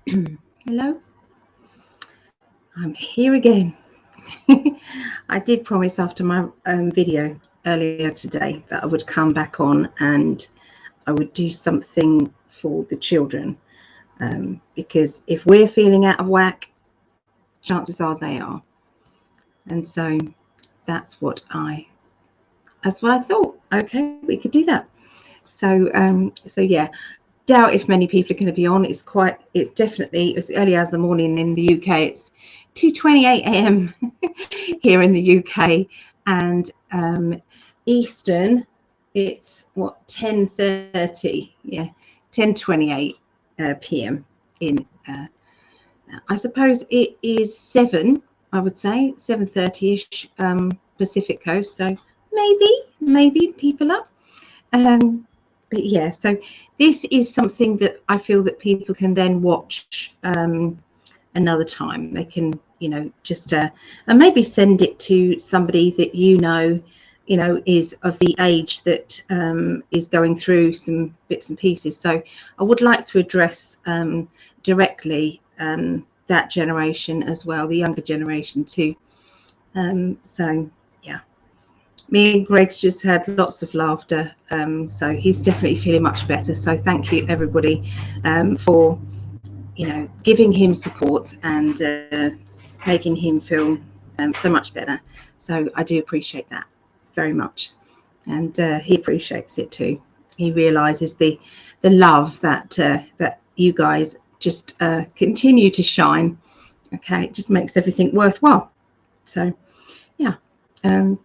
Hello, I'm here again. I did promise after my video earlier today that I would come back on and I would do something for the children, because if we're feeling out of whack, chances are they are. And so that's what I thought. Okay, we could do that. So yeah, doubt if many people are going to be on. It's early as the morning in the UK. It's 2:28 a.m. here in the UK, and Eastern it's what 10:30, 10:28 p.m. in I suppose it is 7, I would say 7:30ish Pacific coast, so maybe people up. But yeah, so this is something that I feel that people can then watch another time. They can, just and maybe send it to somebody that is of the age that is going through some bits and pieces. So I would like to address directly that generation as well, the younger generation too. So yeah. Me and Greg's just had lots of laughter, so he's definitely feeling much better. So thank you everybody for giving him support and making him feel so much better. So I do appreciate that very much, and he appreciates it too. He realizes the love that you guys just continue to shine. Okay, it just makes everything worthwhile. So yeah.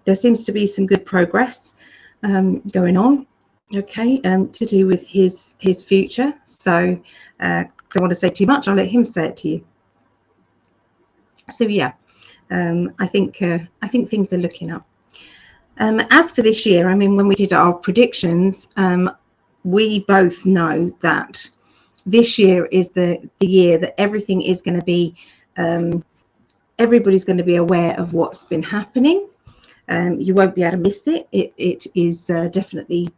There seems to be some good progress going on, okay, to do with his future. So don't want to say too much. I'll let him say it to you. So yeah, I think things are looking up. As for this year, I mean, when we did our predictions, we both know that this year is the year that everything is going to be. Everybody's going to be aware of what's been happening. You won't be able to miss it. It is definitely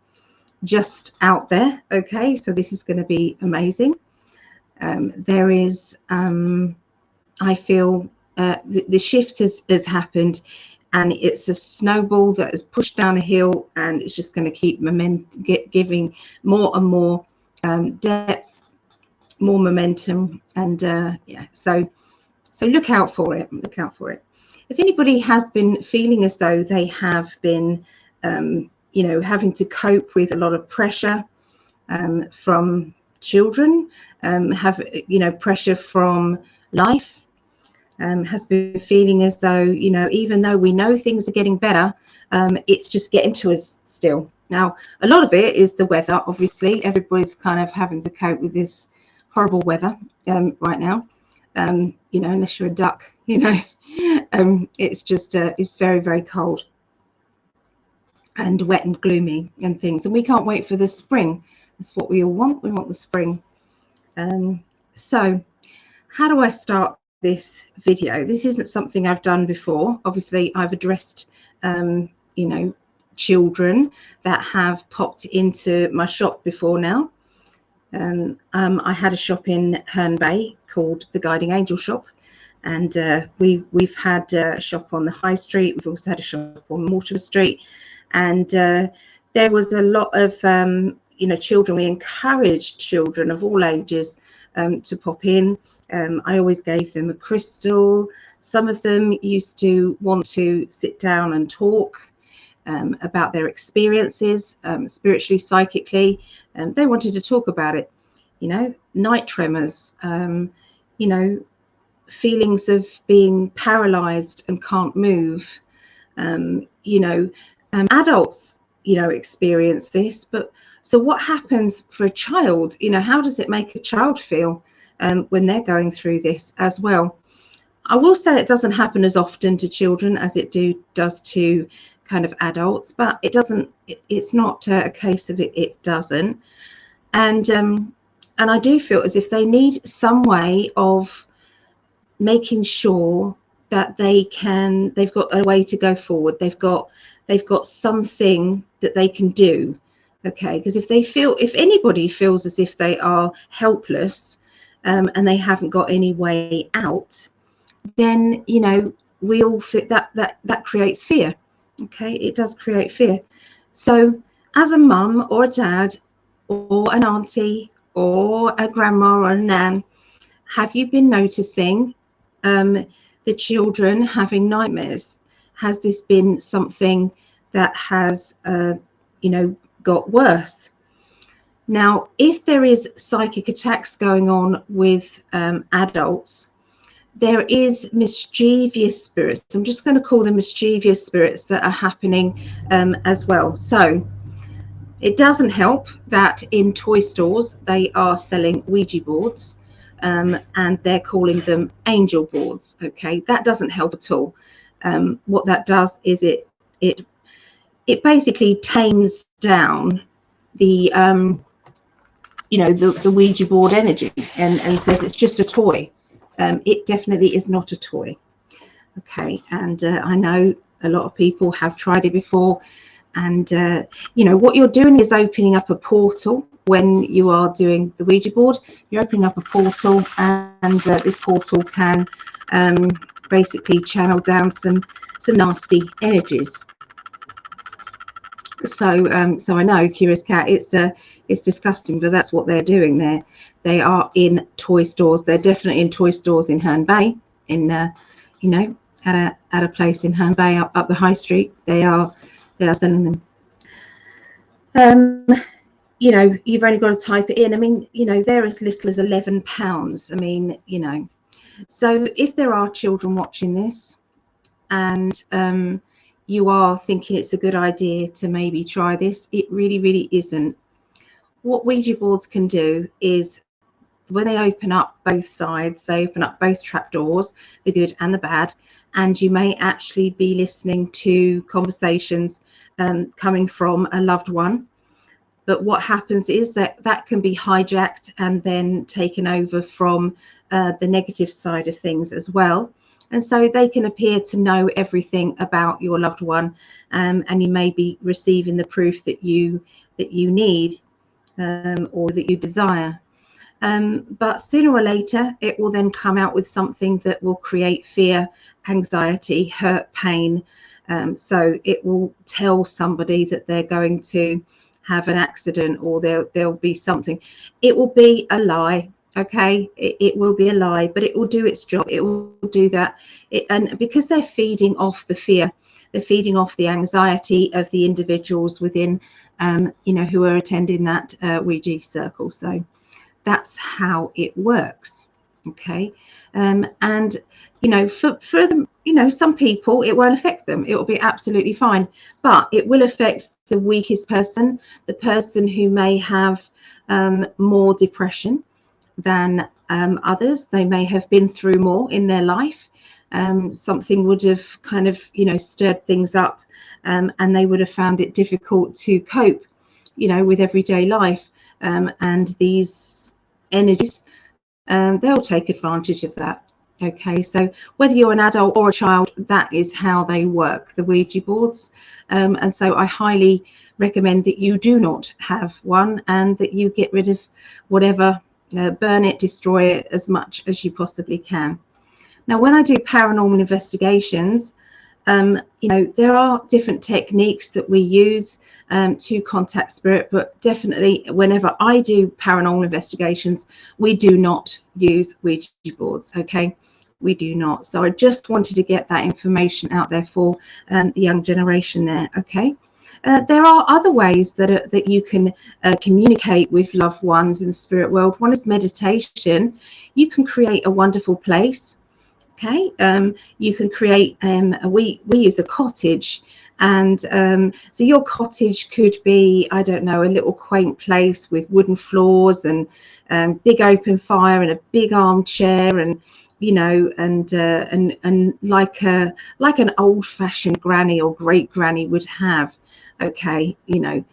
just out there. Okay, so this is going to be amazing. There is, I feel, the shift has happened, and it's a snowball that is pushed down a hill, and it's just going to keep giving more and more depth, more momentum, and yeah. So look out for it. Look out for it. If anybody has been feeling as though they have been, having to cope with a lot of pressure from children, have pressure from life, has been feeling as though even though we know things are getting better, it's just getting to us still. Now, a lot of it is the weather. Obviously, everybody's kind of having to cope with this horrible weather right now. Unless you're a duck, it's just it's very, very cold and wet and gloomy and things, and we can't wait for the spring. That's what we all want. We want the spring. So how do I start this video? This isn't something I've done before. Obviously, I've addressed children that have popped into my shop before now. I had a shop in Herne Bay called the Guiding Angel Shop, and we've had a shop on the High Street. We've also had a shop on Mortimer Street, and there was a lot of children. We encouraged children of all ages to pop in. I always gave them a crystal. Some of them used to want to sit down and talk about their experiences spiritually, psychically. They wanted to talk about it, night tremors, feelings of being paralyzed and can't move. Adults experience this, but so what happens for a child? How does it make a child feel when they're going through this as well? I will say it doesn't happen as often to children as it does to kind of adults, but it's not a case of it doesn't. And I do feel as if they need some way of making sure that they've got a way to go forward. They've got something that they can do. Okay, because if anybody feels as if they are helpless, and they haven't got any way out, then, you know, we all fit that creates fear. Okay, it does create fear. So as a mum or a dad or an auntie or a grandma or a nan, have you been noticing the children having nightmares? Has this been something that has, you know, got worse? Now, if there is psychic attacks going on with adults, there is mischievous spirits. I'm just going to call them mischievous spirits that are happening as well. So it doesn't help that in toy stores they are selling Ouija boards, and they're calling them angel boards. Okay, that doesn't help at all. What that does is it basically tames down the you know, the Ouija board energy, and says it's just a toy. It definitely is not a toy. Okay, and I know a lot of people have tried it before, and you know, what you're doing is opening up a portal. When you are doing the Ouija board, you're opening up a portal, and this portal can basically channel down some nasty energies. So so I know, Curious Cat, it's disgusting, but that's what they're doing there. They are in toy stores. They're definitely in toy stores in Herne Bay, in you know, at a place in Herne Bay up the high street. They are selling them. You know, you've only got to type it in. I mean, you know, they're as little as £11. I mean, you know, so if there are children watching this, and you are thinking it's a good idea to maybe try this, it really isn't. What Ouija boards can do is, when they open up both sides, they open up both trapdoors, the good and the bad, and you may actually be listening to conversations coming from a loved one. But what happens is that can be hijacked and then taken over from the negative side of things as well. And so they can appear to know everything about your loved one, and you may be receiving the proof that you need, or that you desire. But sooner or later, it will then come out with something that will create fear, anxiety, hurt, pain. So it will tell somebody that they're going to have an accident, or there'll be something. It will be a lie. Okay, it will be a lie, but it will do its job. It will do that. And because they're feeding off the fear, they're feeding off the anxiety of the individuals within, you know, who are attending that Ouija circle. So that's how it works. Okay, and you know, for them, you know, some people it won't affect them. It will be absolutely fine, but it will affect the weakest person, the person who may have more depression than others. They may have been through more in their life. Something would have kind of, you know, stirred things up, and they would have found it difficult to cope, you know, with everyday life. And these energies, they'll take advantage of that. Okay, so whether you're an adult or a child, that is how they work, the Ouija boards. And so I highly recommend that you do not have one, and that you get rid of whatever, burn it, destroy it as much as you possibly can. Now, when I do paranormal investigations, you know, there are different techniques that we use to contact spirit, but definitely whenever I do paranormal investigations, we do not use Ouija boards. Okay, we do not. So I just wanted to get that information out there for the young generation there. Okay. There are other ways that you can communicate with loved ones in the spirit world. One is meditation. You can create a wonderful place. Okay, you can create we use a cottage, and so your cottage could be, I don't know, a little quaint place with wooden floors and big open fire and a big armchair, and you know, and like an old-fashioned granny or great granny would have. Okay, you know,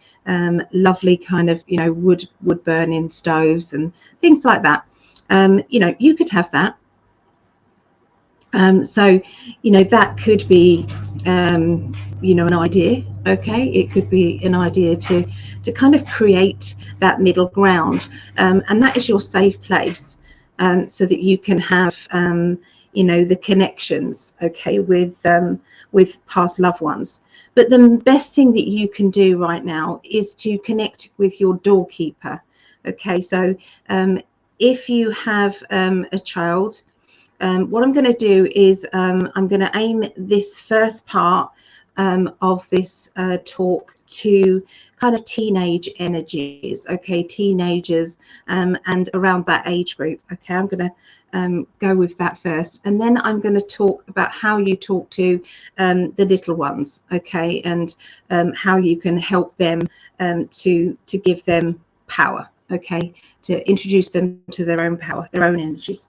lovely kind of, you know, wood burning stoves and things like that. You know, you could have that. So, you know, that could be, you know, an idea. Okay, it could be an idea to kind of create that middle ground, and that is your safe place. so that you can have you know, the connections, okay, with past loved ones. But the best thing that you can do right now is to connect with your doorkeeper. Okay, so if you have a child, what I'm going to do is I'm going to aim this first part of this talk to kind of teenage energies, okay, teenagers and around that age group. Okay, I'm going to go with that first, and then I'm going to talk about how you talk to the little ones, okay, and how you can help them to give them power, okay, to introduce them to their own power, their own energies.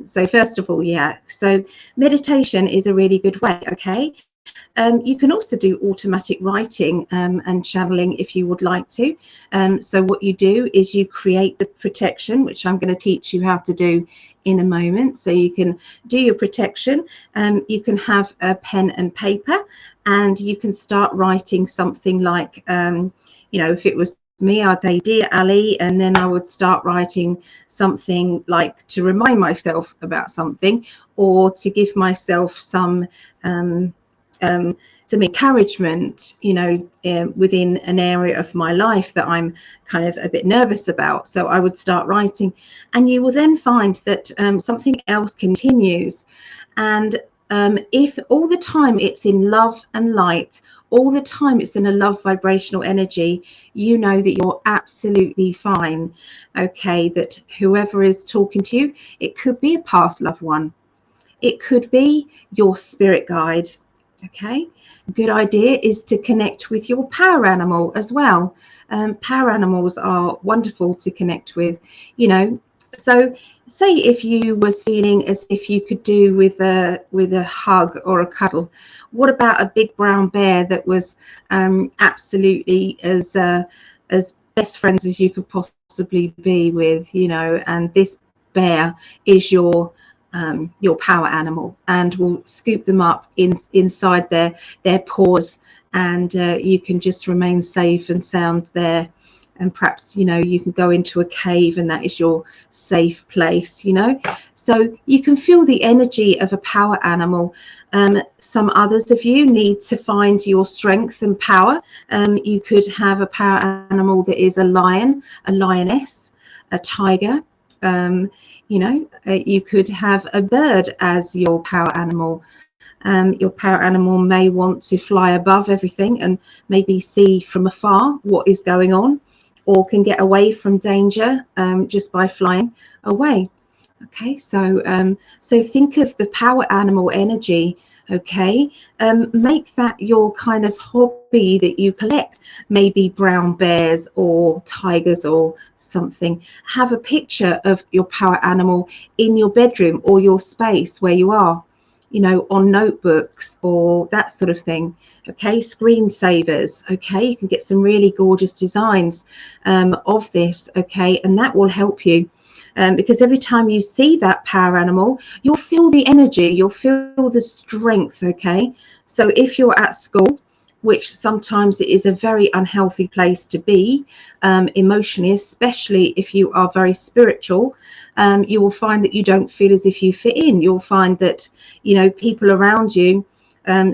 So first of all, yeah, so meditation is a really good way, okay. You can also do automatic writing and channeling if you would like to. So what you do is you create the protection, which I'm going to teach you how to do in a moment. So you can do your protection. You can have a pen and paper, and you can start writing something like, you know, if it was me, I'd say, "Dear Ali," and then I would start writing something like to remind myself about something, or to give myself some encouragement, you know, within an area of my life that I'm kind of a bit nervous about. So I would start writing, and you will then find that something else continues. And if all the time it's in love and light, all the time it's in a love vibrational energy, you know that you're absolutely fine. Okay, that whoever is talking to you, it could be a past loved one, it could be your spirit guide. Okay, good idea is to connect with your power animal as well. Power animals are wonderful to connect with, you know. So say if you was feeling as if you could do with a hug or a cuddle, what about a big brown bear that was absolutely as best friends as you could possibly be with, you know, and this bear is your power animal, and will scoop them up inside their paws, and you can just remain safe and sound there. And perhaps, you know, you can go into a cave, and that is your safe place, you know. So you can feel the energy of a power animal. Some others of you need to find your strength and power. You could have a power animal that is a lion, a lioness, a tiger. You know, you could have a bird as your power animal. Your power animal may want to fly above everything and maybe see from afar what is going on, or can get away from danger just by flying away. Okay, so so think of the power animal energy. Okay, make that your kind of hobby that you collect, maybe brown bears or tigers or something. Have a picture of your power animal in your bedroom or your space where you are, you know, on notebooks or that sort of thing. Okay, screensavers. Okay, you can get some really gorgeous designs of this. Okay, and that will help you. Because every time you see that power animal, you'll feel the energy, you'll feel the strength. Okay, so if you're at school, which sometimes it is a very unhealthy place to be emotionally, especially if you are very spiritual, you will find that you don't feel as if you fit in. You'll find that, you know, people around you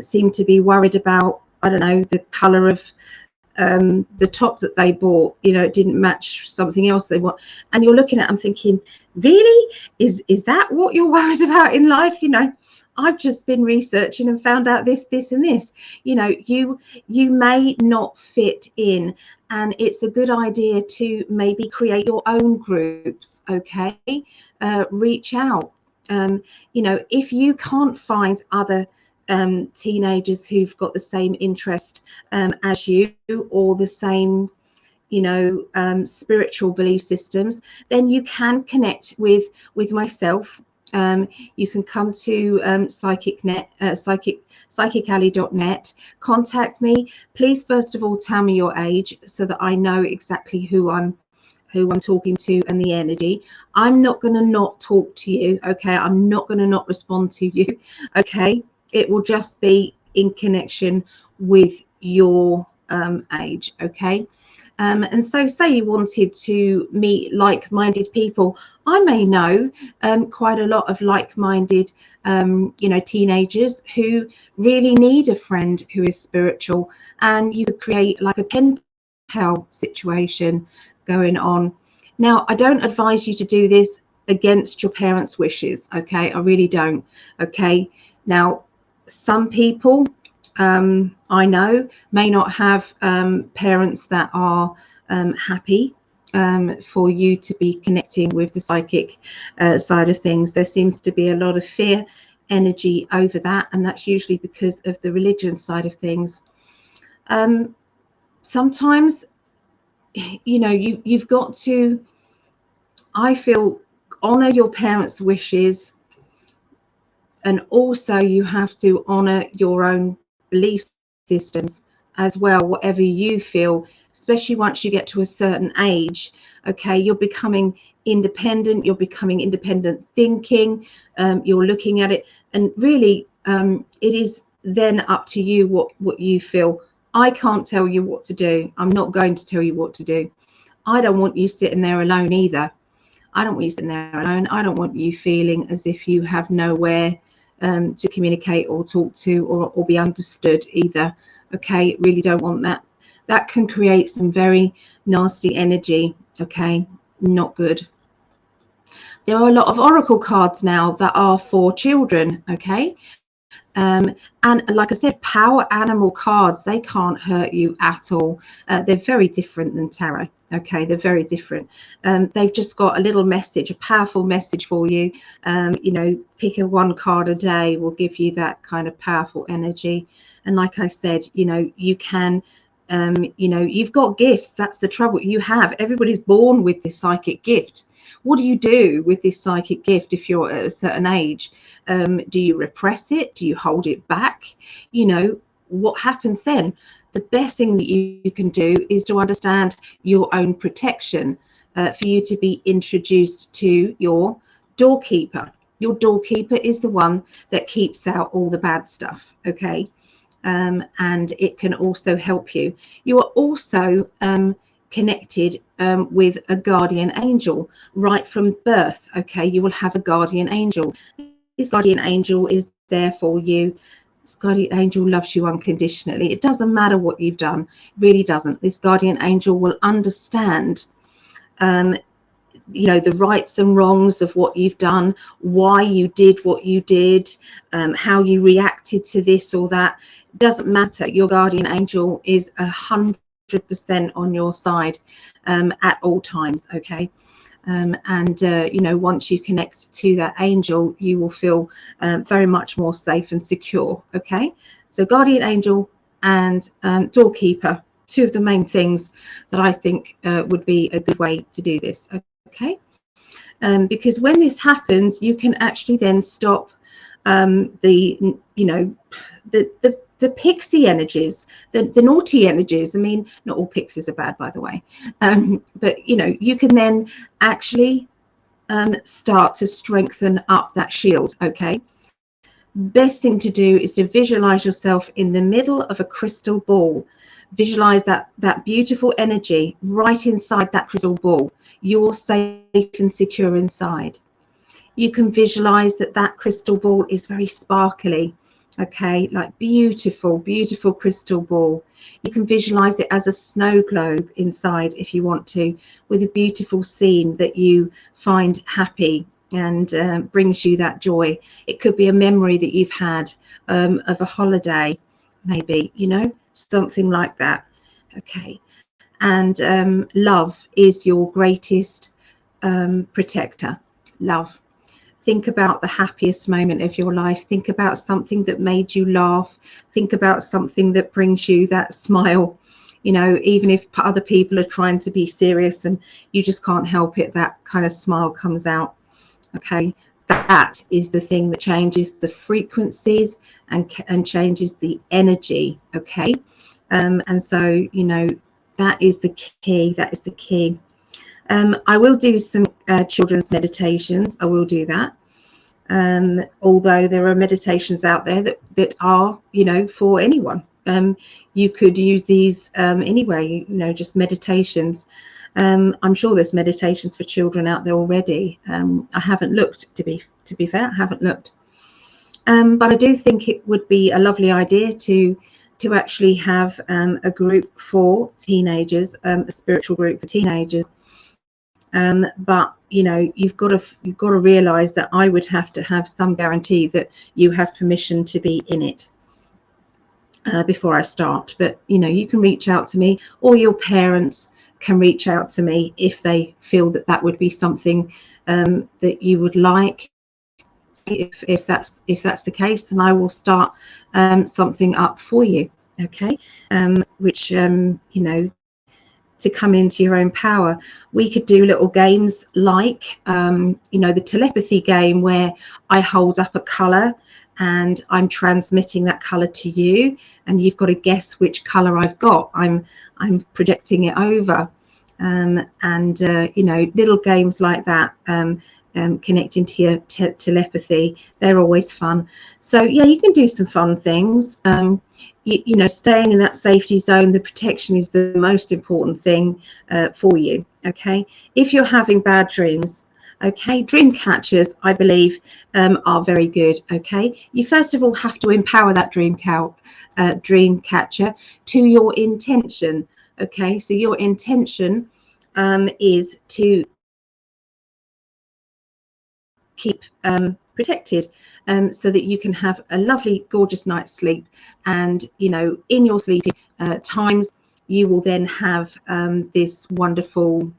seem to be worried about, I don't know, the color of the top that they bought, you know, it didn't match something else they want, and you're looking at them thinking, really, is that what you're worried about in life? You know, I've just been researching and found out this and this. You know, you may not fit in, and it's a good idea to maybe create your own groups. Okay, reach out. You know, if you can't find other teenagers who've got the same interest as you, or the same, you know, spiritual belief systems, then you can connect with myself. You can come to psychically.net, contact me. Please first of all tell me your age so that I know exactly who I'm talking to and the energy. I'm not going to not talk to you. Okay, I'm not going to not respond to you. Okay, it will just be in connection with your age. Okay, And so say you wanted to meet like-minded people. I may know quite a lot of like-minded, teenagers who really need a friend who is spiritual, and you could create like a pen pal situation going on. Now, I don't advise you to do this against your parents' wishes, okay? I really don't, okay? Now, some people I know may not have parents that are happy for you to be connecting with the psychic side of things. There seems to be a lot of fear energy over that, and that's usually because of the religion side of things. Sometimes, you've got to, I feel, honor your parents' wishes, and also you have to honor your own belief systems as well, whatever you feel, especially once you get to a certain age. Okay, you're becoming independent, you're becoming independent thinking, you're looking at it, and really it is then up to you what you feel. I can't tell you what to do. I'm not going to tell you what to do. I don't want you sitting there alone either. I don't want you sitting there alone. I don't want you feeling as if you have nowhere to communicate or talk to or be understood either. Okay, really don't want that. That can create some very nasty energy. Okay, not good. There are a lot of oracle cards now that are for children. Okay, and like I said, power animal cards, they can't hurt you at all. They're very different than tarot. Okay, they're very different. They've just got a little message, a powerful message for you. Pick one card a day will give you that kind of powerful energy. And like I said, you can, you've got gifts. That's the trouble. Everybody's born with this psychic gift. What do you do with this psychic gift if you're at a certain age? Do you repress it? Do you hold it back? What happens then? The best thing that you can do is to understand your own protection, for you to be introduced to your doorkeeper. Your doorkeeper is the one that keeps out all the bad stuff, okay? And it can also help you. You are also connected with a guardian angel right from birth. Okay, you will have a guardian angel. This guardian angel is there for you. This guardian angel loves you unconditionally. It doesn't matter what you've done, it really doesn't. This guardian angel will understand the rights and wrongs of what you've done, why you did what you did, how you reacted to this or that. It doesn't matter. Your guardian angel is 100% on your side at all times. Okay, once you connect to that angel, you will feel very much more safe and secure. Okay, so guardian angel and doorkeeper, two of the main things that I think would be a good way to do this. Okay, because when this happens, you can actually then stop the pixie energies, the naughty energies. I mean, not all pixies are bad, by the way, but you can then actually start to strengthen up that shield. Okay, best thing to do is to visualize yourself in the middle of a crystal ball. Visualize that beautiful energy right inside that crystal ball. You're safe and secure inside. You can visualize that crystal ball is very sparkly. Okay, like beautiful crystal ball. You can visualize it as a snow globe inside if you want to, with a beautiful scene that you find happy and brings you that joy. It could be a memory that you've had of a holiday, maybe, something like that. Okay, and love is your greatest protector. Love. Think about the happiest moment of your life. Think about something that made you laugh. Think about something that brings you that smile. Even if other people are trying to be serious and you just can't help it, that kind of smile comes out. Okay, that is the thing that changes the frequencies and changes the energy. Okay, and so that is the key. That is the key. I will do some children's meditations. I will do that. Although there are meditations out there that are, for anyone. you could use these anyway, you know, just meditations. I'm sure there's meditations for children out there already. I haven't looked, to be fair, I haven't looked. But I do think it would be a lovely idea to actually have a group for teenagers, a spiritual group for teenagers. But you know, you've got to realize that I would have to have some guarantee that you have permission to be in it before I start. But you know, you can reach out to me, or your parents can reach out to me if they feel that that would be something that you would like. If that's the case, then I will start something up for you, okay, which you know, to come into your own power. We could do little games like you know, the telepathy game, where I hold up a color and I'm transmitting that color to you, and you've got to guess which color I've got. I'm projecting it over, and you know, little games like that, connecting to your telepathy, they're always fun. So yeah, you can do some fun things. You know, staying in that safety zone, the protection is the most important thing for you, okay? If you're having bad dreams, okay, dream catchers, I believe, are very good, okay? You first of all have to empower that dream catcher to your intention, okay? So your intention is to keep protected, so that you can have a lovely, gorgeous night's sleep. And you know, in your sleeping times, you will then have this wonderful,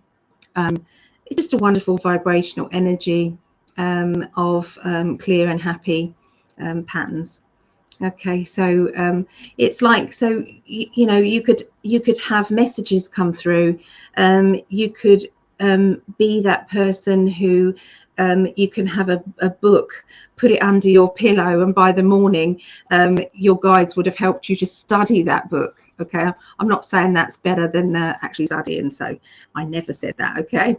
it's just a wonderful vibrational energy of clear and happy patterns. Okay, so it's like, so you know, you could have messages come through. You could be that person who you can have a book, put it under your pillow, and by the morning your guides would have helped you to study that book. Okay, I'm not saying that's better than actually studying, so I never said that, okay?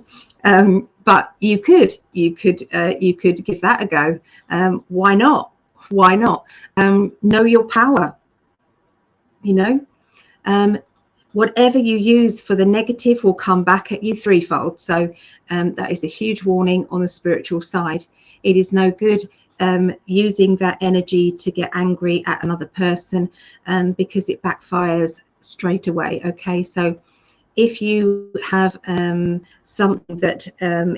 But you could give that a go. Why not? Why not? Know your power, you know. Whatever you use for the negative will come back at you threefold. So that is a huge warning on the spiritual side. It is no good using that energy to get angry at another person, because it backfires straight away. Okay, so if you have something that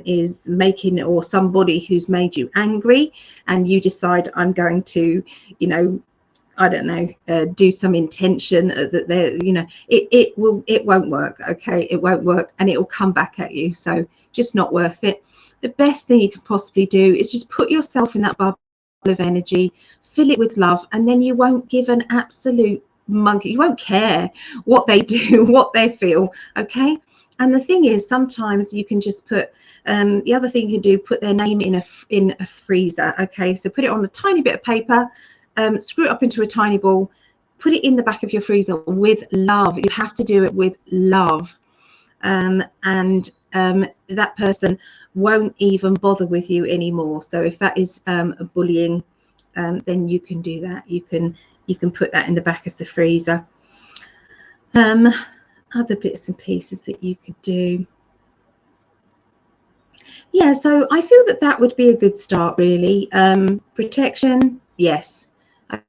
is making, or somebody who's made you angry, and you decide, I'm going to, you know, I don't know, do some intention that they're, you know, it won't work. Okay, it won't work, and it will come back at you. So just not worth it. The best thing you can possibly do is just put yourself in that bubble of energy, fill it with love, and then you won't give an absolute monkey. You won't care what they do, what they feel. Okay. And the thing is, sometimes you can just put the other thing you can do, put their name in a freezer. Okay, so put it on a tiny bit of paper. Screw it up into a tiny ball, put it in the back of your freezer with love. You have to do it with love, and that person won't even bother with you anymore. So if that is bullying, then you can do that. You can put that in the back of the freezer. Other bits and pieces that you could do. Yeah, so I feel that that would be a good start, really. Protection, yes.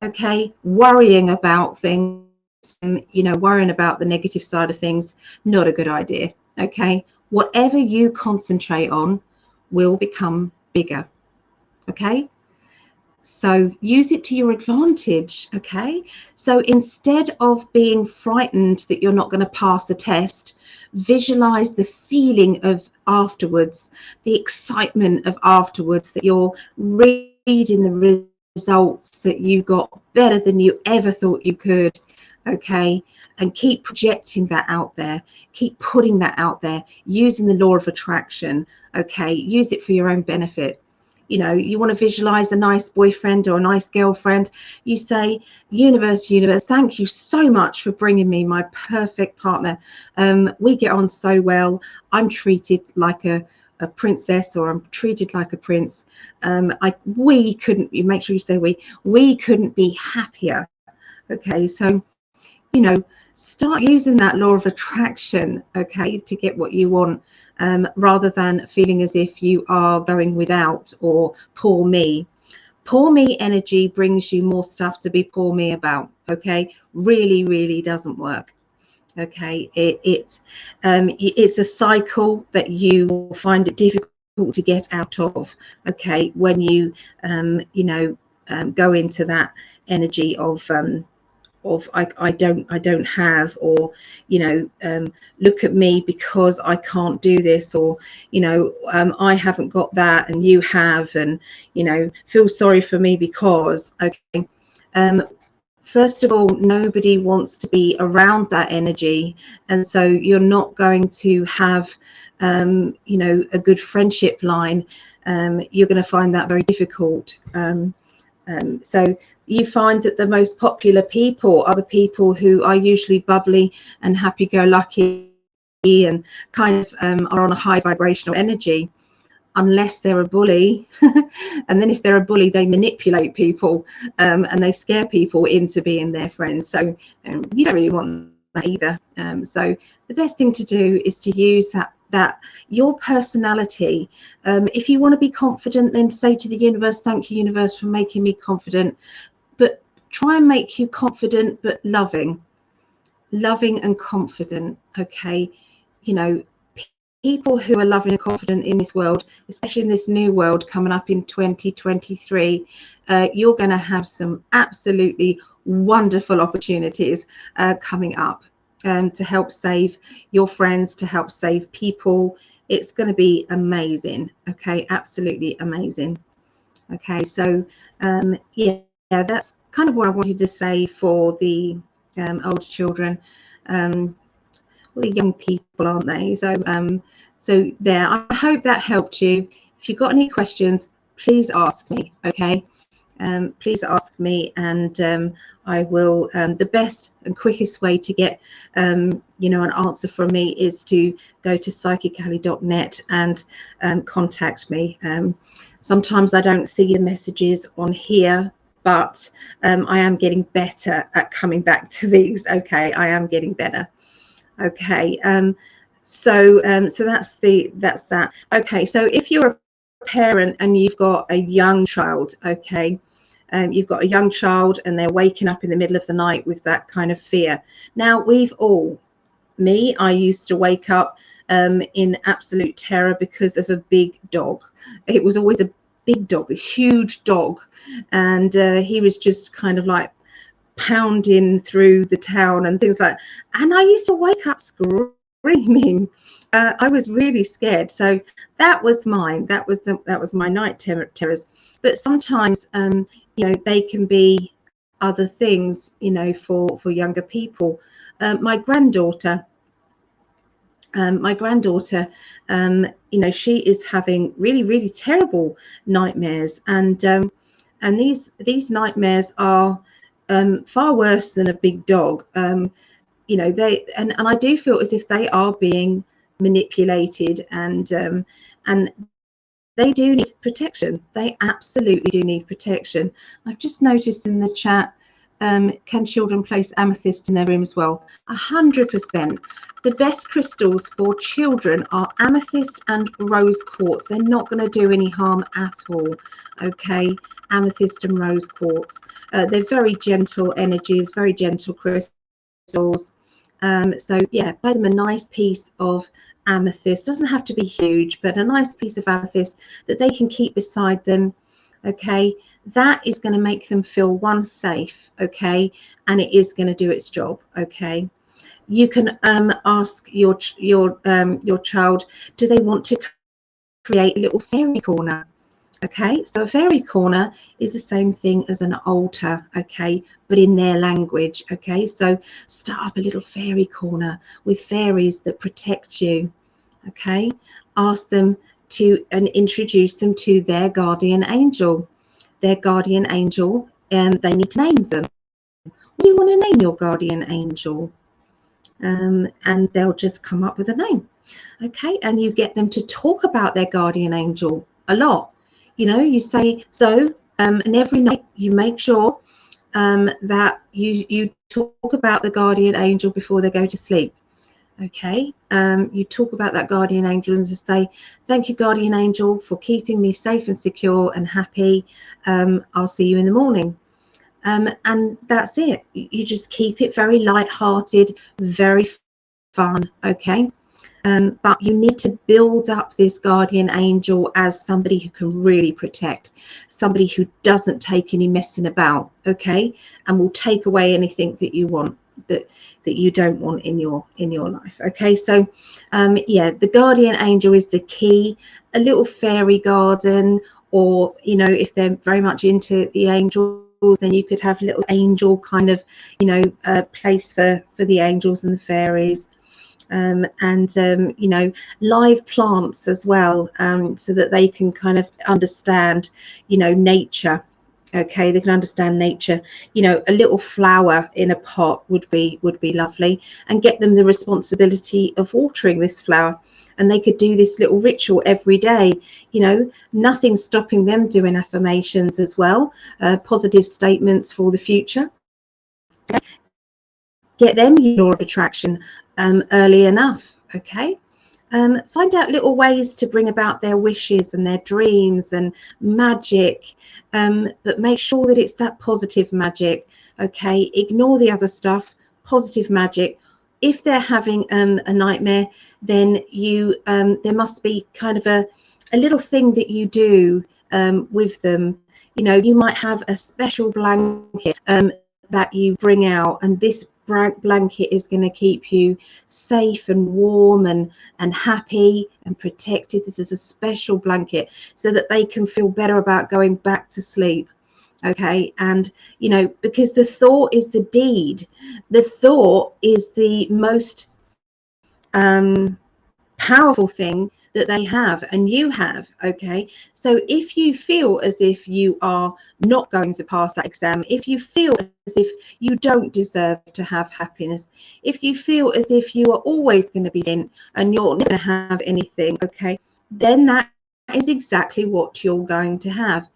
Okay, worrying about things, you know, worrying about the negative side of things, not a good idea. Okay, whatever you concentrate on will become bigger. Okay, so use it to your advantage. Okay, so instead of being frightened that you're not going to pass the test, visualize the feeling of afterwards, the excitement of afterwards, that you're reading the results, that you got better than you ever thought you could. Okay, and keep projecting that out there, keep putting that out there, using the law of attraction. Okay, use it for your own benefit. You know, you want to visualize a nice boyfriend or a nice girlfriend, you say, universe, thank you so much for bringing me my perfect partner. We get on so well. I'm treated like a princess, or I'm treated like a prince. We couldn't, you make sure you say we couldn't be happier. Okay, so you know, start using that law of attraction, okay, to get what you want, rather than feeling as if you are going without, or poor me. Poor me energy brings you more stuff to be poor me about, okay? Really, really doesn't work. Okay, it's a cycle that you will find it difficult to get out of, okay, when you go into that energy of I don't have, or look at me because I can't do this, or I haven't got that and you have, and feel sorry for me because, okay, first of all, nobody wants to be around that energy, and so you're not going to have a good friendship line. You're going to find that very difficult. So you find that the most popular people are the people who are usually bubbly and happy-go-lucky and kind of are on a high vibrational energy, unless they're a bully. And then if they're a bully, they manipulate people, and they scare people into being their friends. So you don't really want that either. So the best thing to do is to use that your personality. If you want to be confident, then say to the universe, thank you, universe, for making me confident. But try and make you confident but loving and confident. Okay, people who are loving and confident in this world, especially in this new world coming up in 2023, you're going to have some absolutely wonderful opportunities coming up, to help save your friends, to help save people. It's going to be amazing. Okay, absolutely amazing. Okay, so yeah, that's kind of what I wanted to say for the older children. Well, the young people, aren't they? So so there, I hope that helped you. If you've got any questions, please ask me. Okay, please ask me, and I will. The best and quickest way to get an answer from me is to go to psychically.net and contact me. Sometimes I don't see the messages on here, but I am getting better at coming back to these. Okay, I am getting better. Okay, so that's that. Okay, so if you're a parent and you've got a young child, okay, you've got a young child and they're waking up in the middle of the night with that kind of fear. Now, I used to wake up in absolute terror because of a big dog. It was always a big dog, this huge dog, and he was just kind of like pounding through the town and things like that. And I used to wake up screaming. I was really scared. So that was mine. That was my night terrors. But sometimes they can be other things, for younger people. My granddaughter, she is having really, really terrible nightmares, and these nightmares are far worse than a big dog. They and I do feel as if they are being manipulated, and they do need protection. They absolutely do need protection. I've just noticed in the chat, can children place amethyst in their room as well? 100%. The best crystals for children are amethyst and rose quartz. They're not going to do any harm at all. Okay, amethyst and rose quartz. They're very gentle energies, very gentle crystals. So yeah, buy them a nice piece of amethyst. Doesn't have to be huge, but a nice piece of amethyst that they can keep beside them. Okay, that is going to make them feel safe. Okay, and it is going to do its job. Okay, you can ask your child, do they want to create a little fairy corner? Okay, so a fairy corner is the same thing as an altar, okay, but in their language. Okay, so start up a little fairy corner with fairies that protect you. Okay, ask them to and introduce them to their guardian angel. Their guardian angel, they need to name them. What do you want to name your guardian angel? And they'll just come up with a name. Okay, and you get them to talk about their guardian angel a lot. You say so, and every night you make sure that you talk about the guardian angel before they go to sleep. Okay, you talk about that guardian angel and just say, thank you, guardian angel, for keeping me safe and secure and happy. I'll see you in the morning. And that's it. You just keep it very light-hearted, very fun. Okay. But you need to build up this guardian angel as somebody who can really protect, somebody who doesn't take any messing about, okay, and will take away anything that you want, that you don't want in your life. Okay, so yeah, the guardian angel is the key. A little fairy garden, or you know, if they're very much into the angels, then you could have a little angel kind of, you know, place for the angels and the fairies. You know, live plants as well, so that they can kind of understand, you know, nature. Okay, they can understand nature. You know, a little flower in a pot would be lovely, and get them the responsibility of watering this flower, and they could do this little ritual every day. You know, nothing stopping them doing affirmations as well, positive statements for the future. Get them your law of attraction early enough. Okay, find out little ways to bring about their wishes and their dreams and magic, but make sure that it's that positive magic. Okay, ignore the other stuff. Positive magic. If they're having a nightmare, then you there must be kind of a little thing that you do with them. You know, you might have a special blanket that you bring out, and this blanket is going to keep you safe and warm and happy and protected. This is a special blanket so that they can feel better about going back to sleep. Okay, and you know, because the thought is the deed. The thought is the most powerful thing that they have and you have. Okay, so if you feel as if you are not going to pass that exam, if you feel as if you don't deserve to have happiness, if you feel as if you are always going to be in and you're not going to have anything, okay, then that is exactly what you're going to have.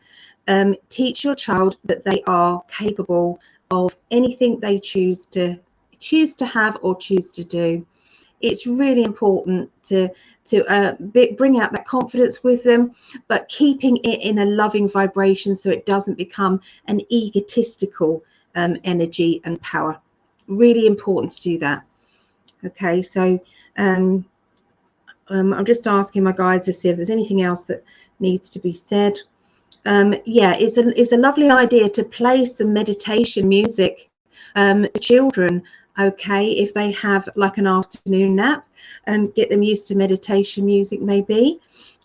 Teach your child that they are capable of anything they choose to have or choose to do. It's really important to bring out that confidence with them, but keeping it in a loving vibration so it doesn't become an egotistical energy and power. Really important to do that. Okay, so I'm just asking my guys to see if there's anything else that needs to be said. Yeah, it's a lovely idea to play some meditation music to children. Okay, if they have like an afternoon nap, get them used to meditation music, maybe.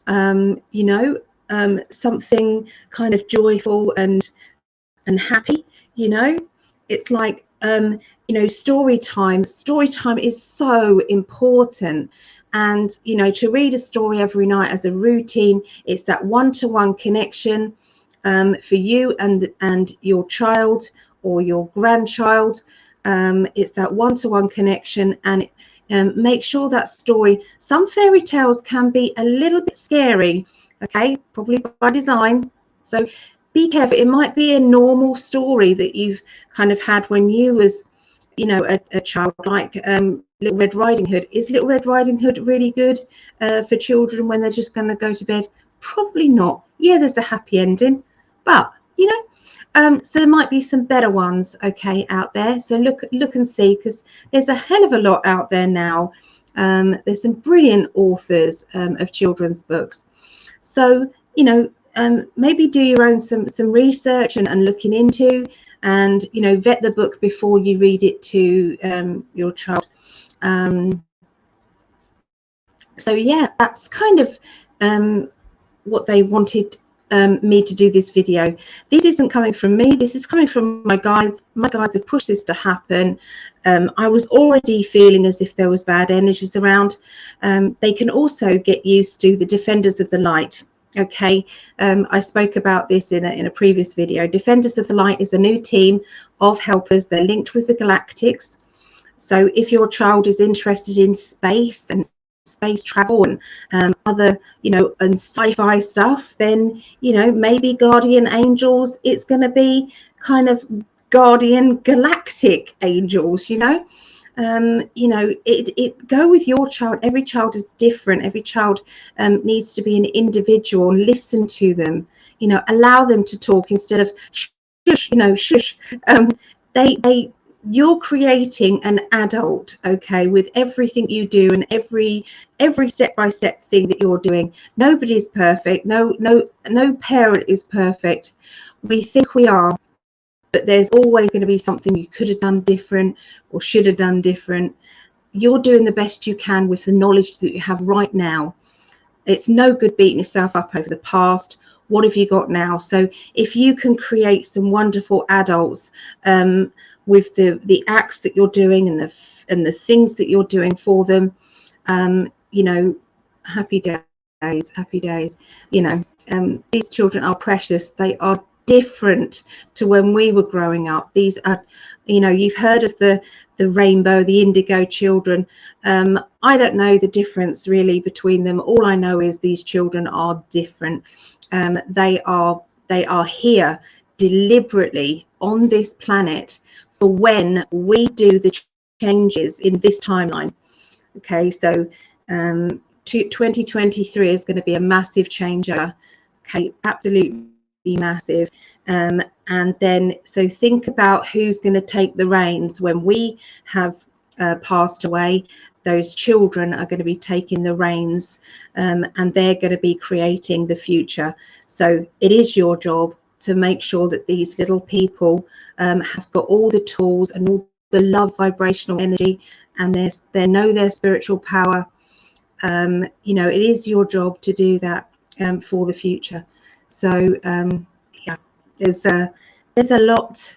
You know, something kind of joyful and happy. You know, it's like you know, story time. Story time is so important. And you know, to read a story every night as a routine, it's that one-to-one connection for you and your child or your grandchild. It's that one-to-one connection, and make sure that story. Some fairy tales can be a little bit scary, okay, probably by design, so be careful. It might be a normal story that you've kind of had when you was, you know, a child, like Little Red Riding Hood. Is Little Red Riding Hood really good for children when they're just going to go to bed? Probably not. Yeah, there's a happy ending, but you know, so there might be some better ones, okay, out there. So look and see, because there's a hell of a lot out there now. There's some brilliant authors of children's books. So you know, maybe do your own some research and looking into, and you know, vet the book before you read it to your child. So yeah, that's kind of what they wanted me to do this video. This isn't coming from me, this is coming from my guides. My guides have pushed this to happen. I was already feeling as if there was bad energies around. They can also get used to the Defenders of the Light. Okay, I spoke about this in a previous video. Defenders of the Light is a new team of helpers. They're linked with the Galactics. So if your child is interested in space and space travel and other, you know, and sci-fi stuff, then you know, maybe guardian angels, it's going to be kind of guardian galactic angels, you know. It go with your child. Every child is different. Every child needs to be an individual. Listen to them, you know, allow them to talk instead of shush, you know, shush. You're creating an adult, okay, with everything you do and every step-by-step thing that you're doing. Nobody's perfect. No parent is perfect. We think we are, but there's always going to be something you could have done different or should have done different. You're doing the best you can with the knowledge that you have right now. It's no good beating yourself up over the past. What have you got now? So if you can create some wonderful adults with the acts that you're doing and the things that you're doing for them, you know, happy days. You know, these children are precious. They are different to when we were growing up. These are, you know, you've heard of the rainbow, the indigo children. I don't know the difference really between them. All I know is these children are different. They are here deliberately on this planet for when we do the changes in this timeline. Okay, so 2023 is going to be a massive changer. Okay, absolutely massive. And then so think about who's going to take the reins when we have passed away. Those children are going to be taking the reins, and they're going to be creating the future. So it is your job to make sure that these little people have got all the tools and all the love, vibrational energy, and they know their spiritual power. You know, it is your job to do that for the future. So yeah, there's a lot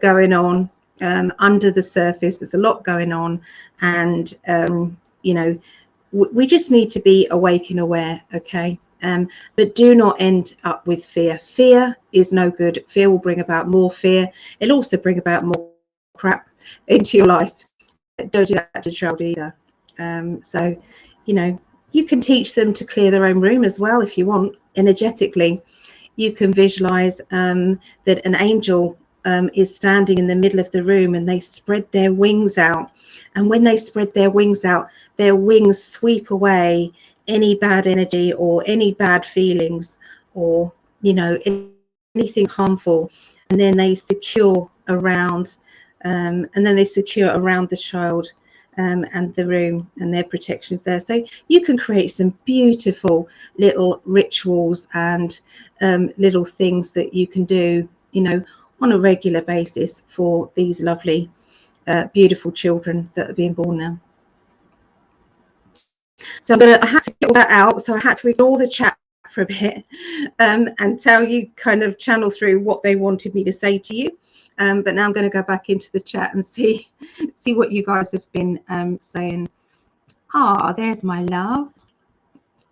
going on under the surface. There's a lot going on, and you know, we just need to be awake and aware. Okay, but do not end up with fear. Fear is no good. Fear will bring about more fear. It'll also bring about more crap into your life. Don't do that to a child either. So, you know, you can teach them to clear their own room as well if you want, energetically. You can visualize that an angel is standing in the middle of the room, and they spread their wings out. And when they spread their wings out, their wings sweep away any bad energy or any bad feelings or, you know, anything harmful. And then they secure around the child and the room, and their protections there. So you can create some beautiful little rituals and little things that you can do, you know, on a regular basis for these lovely beautiful children that are being born now. So I had to get all that out, so I had to ignore the chat for a bit and tell you, kind of channel through what they wanted me to say to you. But now I'm going to go back into the chat and see what you guys have been saying. Ah, there's my love.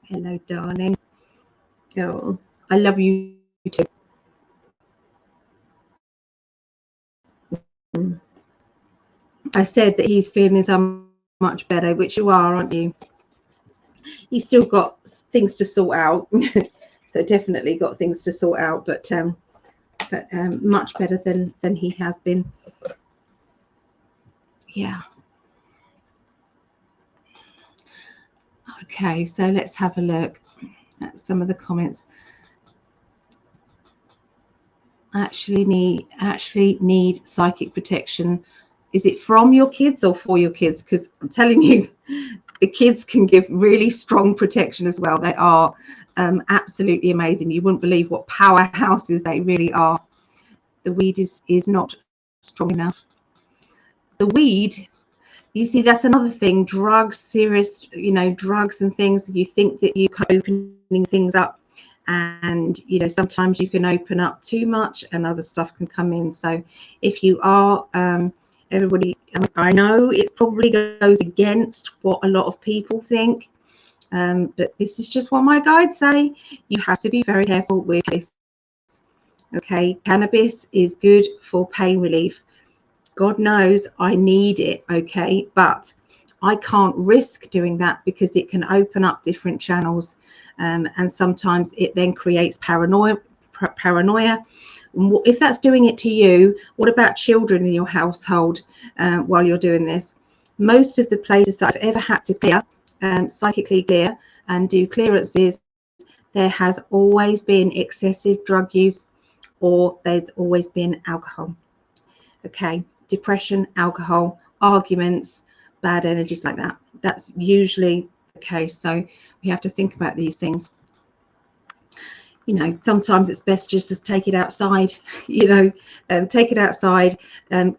Hello, darling. Oh, I love you too. I said that he's feeling so much better, which you are, aren't you? He's still got things to sort out. So definitely got things to sort out, but much better than he has been. Yeah. Okay, so let's have a look at some of the comments. Actually need psychic protection. Is it from your kids or for your kids? Because I'm telling you, the kids can give really strong protection as well. They are absolutely amazing. You wouldn't believe what powerhouses they really are. The weed is not strong enough. The weed, you see, that's another thing. Drugs, serious, you know, drugs and things. You think that you can opening things up, and you know, sometimes you can open up too much and other stuff can come in. So if you are everybody, I know it probably goes against what a lot of people think, but this is just what my guides say. You have to be very careful with this. Okay, cannabis is good for pain relief. God knows I need it, okay, but I can't risk doing that because it can open up different channels, and sometimes it then creates paranoia paranoia. If that's doing it to you, what about children in your household while you're doing this? Most of the places that I've ever had to clear, psychically clear and do clearances, there has always been excessive drug use, or there's always been alcohol. Okay, depression, alcohol, arguments, bad energies like that. That's usually the case. So we have to think about these things. You know, sometimes it's best just to take it outside, you know, take it outside,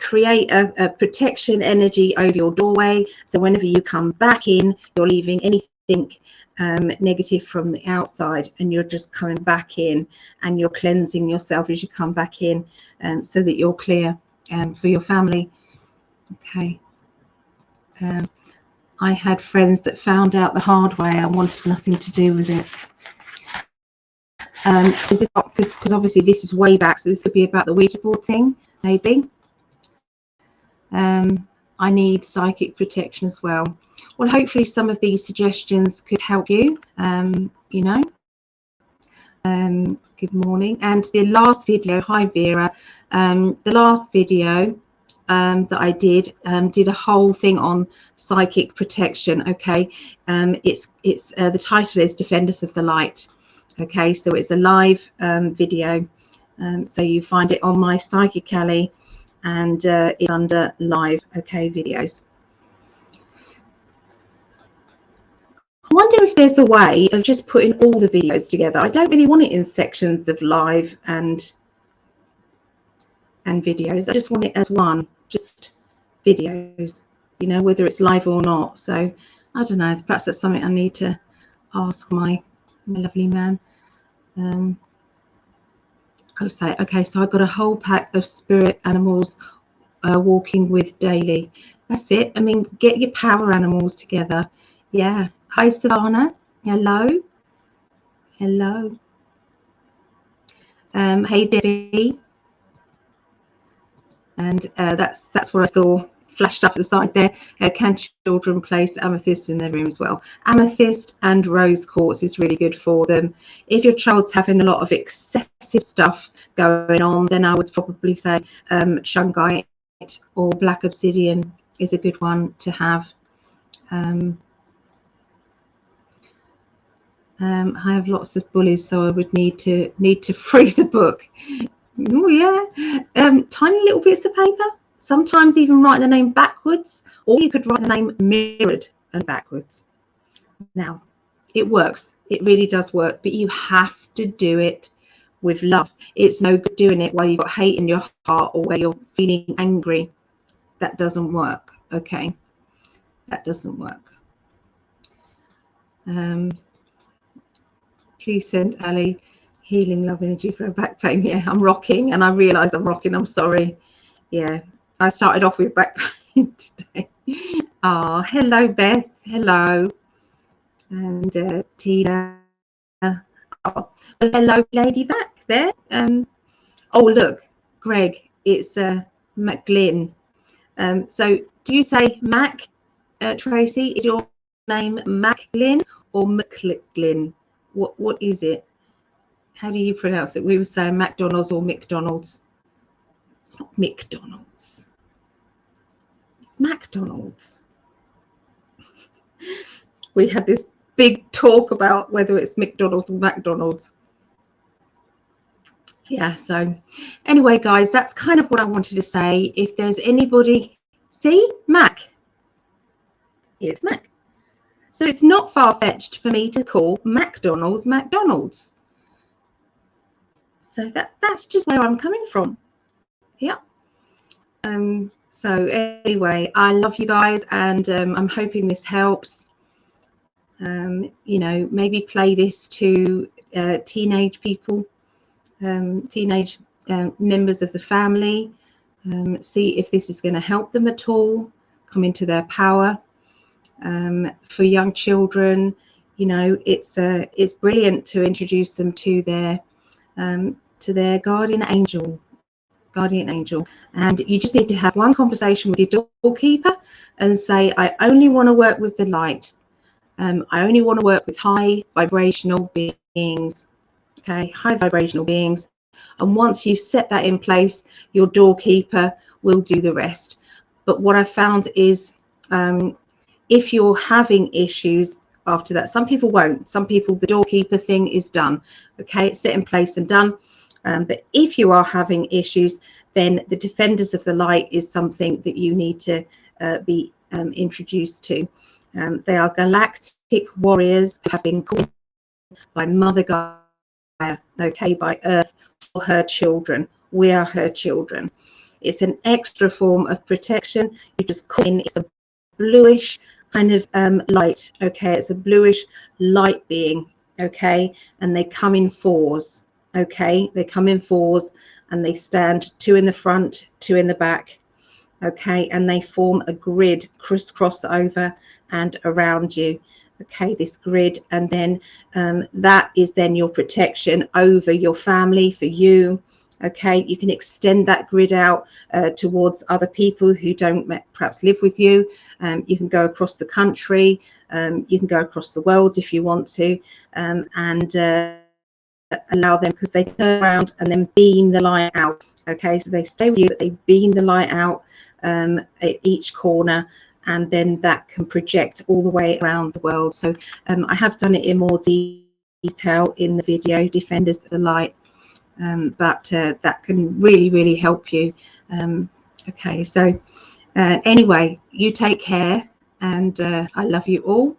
create a protection energy over your doorway. So whenever you come back in, you're leaving anything negative from the outside, and you're just coming back in and you're cleansing yourself as you come back in, so that you're clear for your family. Okay. I had friends that found out the hard way. I wanted nothing to do with it. Because obviously this is way back, so this could be about the Ouija board thing, maybe. I need psychic protection as well. Well, hopefully some of these suggestions could help you, you know. Good morning. And the last video, hi Vera, the last video that I did a whole thing on psychic protection. Okay, it's the title is Defenders of the Light. Okay, so it's a live video, so you find it on my Psychic Alley, and it's under live, okay, videos. I wonder if there's a way of just putting all the videos together. I don't really want it in sections of live and videos. I just want it as one, just videos, you know, whether it's live or not. So I don't know, perhaps that's something I need to ask my lovely man. Okay, so I've got a whole pack of spirit animals walking with daily. That's it. I mean, get your power animals together. Yeah. Hi Savannah. Hello. Hello. Hey Debbie. And that's what I saw flashed up at the side there. Can children place amethyst in their room as well? Amethyst and rose quartz is really good for them. If your child's having a lot of excessive stuff going on, then I would probably say shungite or black obsidian is a good one to have. I have lots of bullies, so I would need to freeze a book. Oh yeah, tiny little bits of paper. Sometimes even write the name backwards, or you could write the name mirrored and backwards. Now, it works. It really does work, but you have to do it with love. It's no good doing it while you've got hate in your heart or where you're feeling angry. That doesn't work, okay? That doesn't work. Please send Ali healing love energy for her back pain. Yeah, I'm rocking, and I realise I'm rocking. I'm sorry. Yeah. I started off with back pain today. Oh, hello, Beth. Hello. And Tina. Oh, well, hello, lady back there. Oh, look, Greg, it's McGlynn. So do you say Mac, Tracy? Is your name McGlynn or McGlynn? What is it? How do you pronounce it? We were saying McDonald's or McDonald's. It's not McDonald's. It's McDonald's. We had this big talk about whether it's McDonald's or McDonald's. Yeah, so anyway, guys, that's kind of what I wanted to say. If there's anybody, see, Mac. It's Mac. So it's not far-fetched for me to call McDonald's McDonald's. So that's just where I'm coming from. Yeah. So anyway, I love you guys, and I'm hoping this helps. You know, maybe play this to teenage people, teenage members of the family. See if this is going to help them at all come into their power. For young children, you know, it's brilliant to introduce them to their guardian angel, and you just need to have one conversation with your doorkeeper and say, I only want to work with the light. I only want to work with high vibrational beings. okay, high vibrational beings. And once you've set that in place, your doorkeeper will do the rest. But what I found is if you're having issues after that, some people won't. Some people, the doorkeeper thing is done. Okay, it's set in place and done. But if you are having issues, then the Defenders of the Light is something that you need to be introduced to. They are galactic warriors who have been called by Mother Gaia, okay, by Earth, for her children. We are her children. It's an extra form of protection. You just call in, it's a bluish kind of light, okay, it's a bluish light being, okay, and they come in fours, okay, they come in fours and they stand 2 in the front, 2 in the back, okay, and they form a grid crisscross over and around you, okay, this grid. And then that is then your protection over your family, for you. Okay, you can extend that grid out towards other people who don't perhaps live with you. You can go across the country, you can go across the world if you want to, and allow them, because they turn around and then beam the light out. Okay, so they stay with you, but they beam the light out at each corner, and then that can project all the way around the world. So I have done it in more detail in the video, Defenders of the Light. But that can really help you. Okay, so anyway, you take care, and I love you all,